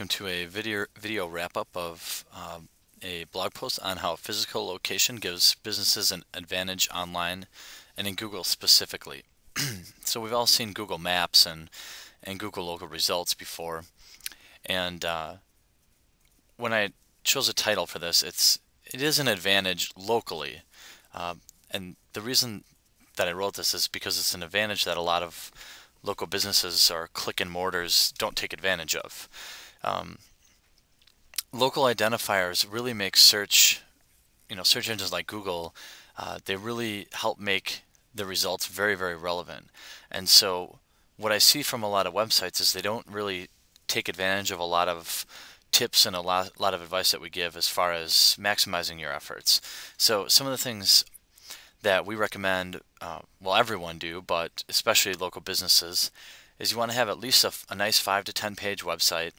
welcome to a video wrap-up of a blog post on how physical location gives businesses an advantage online and in Google specifically. So we've all seen Google Maps and Google local results before, and when I chose a title for this, it is an advantage locally, and the reason that I wrote this is because it's an advantage that a lot of local businesses or click and mortars don't take advantage of. Local identifiers really make search engines like Google, they really help make the results very, very relevant. And so what I see from a lot of websites is they don't really take advantage of a lot of tips and a lot of advice that we give as far as maximizing your efforts. So some of the things that we recommend, well, everyone do, but especially local businesses, is you want to have at least a nice 5 to 10 page website.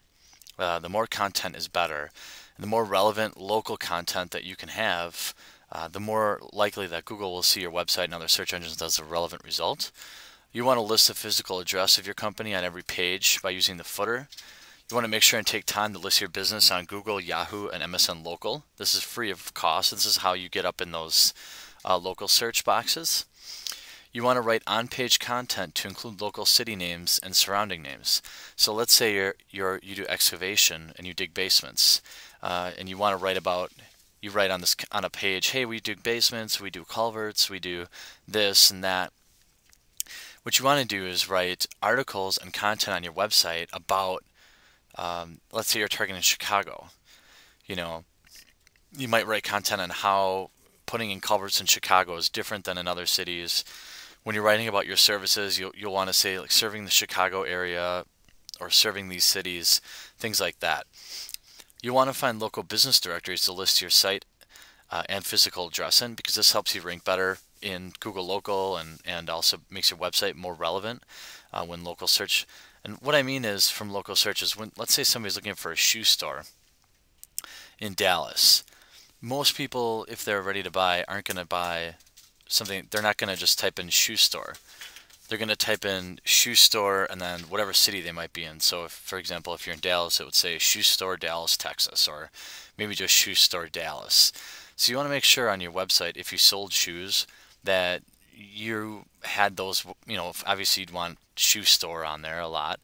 The more content is better. And the more relevant local content that you can have, the more likely that Google will see your website and other search engines as a relevant result. You want to list the physical address of your company on every page by using the footer. You want to make sure and take time to list your business on Google, Yahoo, and MSN Local. This is free of cost. This is how you get up in those local search boxes. You want to write on-page content to include local city names and surrounding names. So let's say you do excavation and you dig basements, and you want to write on a page, hey, we dig basements, we do culverts, we do this and that. What you want to do is write articles and content on your website about, let's say you're targeting Chicago. You might write content on how putting in culverts in Chicago is different than in other cities. When you're writing about your services, you'll want to say like serving the Chicago area or serving these cities, things like that. You want to find local business directories to list your site and physical address in, because this helps you rank better in Google Local and also makes your website more relevant when local search. And what I mean is from local searches, when let's say somebody's looking for a shoe store in Dallas. Most people, if they're ready to buy, aren't going to buy something. They're not going to just type in shoe store. They're going to type in shoe store and then whatever city they might be in. So, for example, if you're in Dallas, it would say shoe store Dallas, Texas, or maybe just shoe store Dallas. So you want to make sure on your website, if you sold shoes, that you had those, obviously you'd want shoe store on there a lot,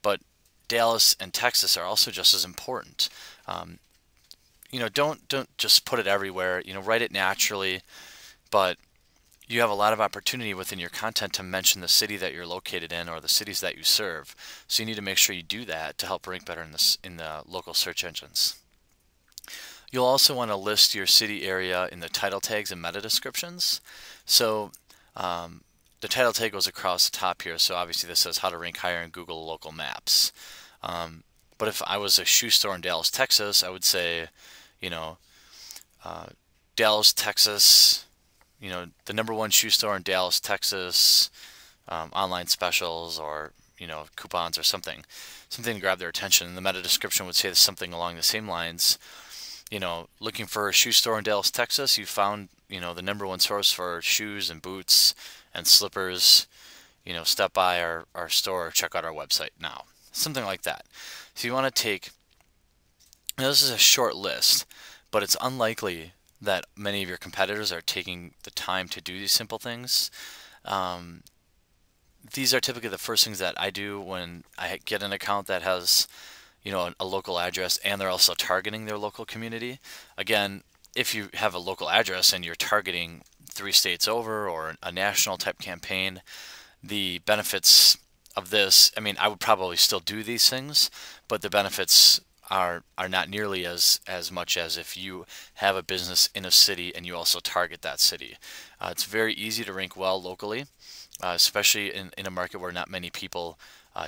but Dallas and Texas are also just as important. Don't just put it everywhere. Write it naturally, but you have a lot of opportunity within your content to mention the city that you're located in or the cities that you serve. So you need to make sure you do that to help rank better in the local search engines. You'll also want to list your city area in the title tags and meta descriptions. So the title tag goes across the top here. So obviously this says how to rank higher in Google local maps. But if I was a shoe store in Dallas, Texas, I would say, Dallas, Texas, the #1 shoe store in Dallas, Texas, online specials or, coupons or something to grab their attention. And the meta description would say something along the same lines. Looking for a shoe store in Dallas, Texas, you found, the #1 source for shoes and boots and slippers. Stop by our store or check out our website now. Something like that. So you want to take, this is a short list, but it's unlikely that many of your competitors are taking the time to do these simple things. These are typically the first things that I do when I get an account that has, a local address and they're also targeting their local community. Again, if you have a local address and you're targeting 3 states over or a national type campaign, the benefits of this, I would probably still do these things, but the benefits are not nearly as much as if you have a business in a city and you also target that city. It's very easy to rank well locally, especially in a market where not many people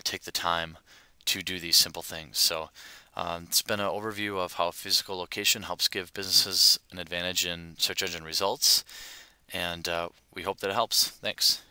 take the time to do these simple things. So it's been an overview of how physical location helps give businesses an advantage in search engine results, and we hope that it helps. Thanks.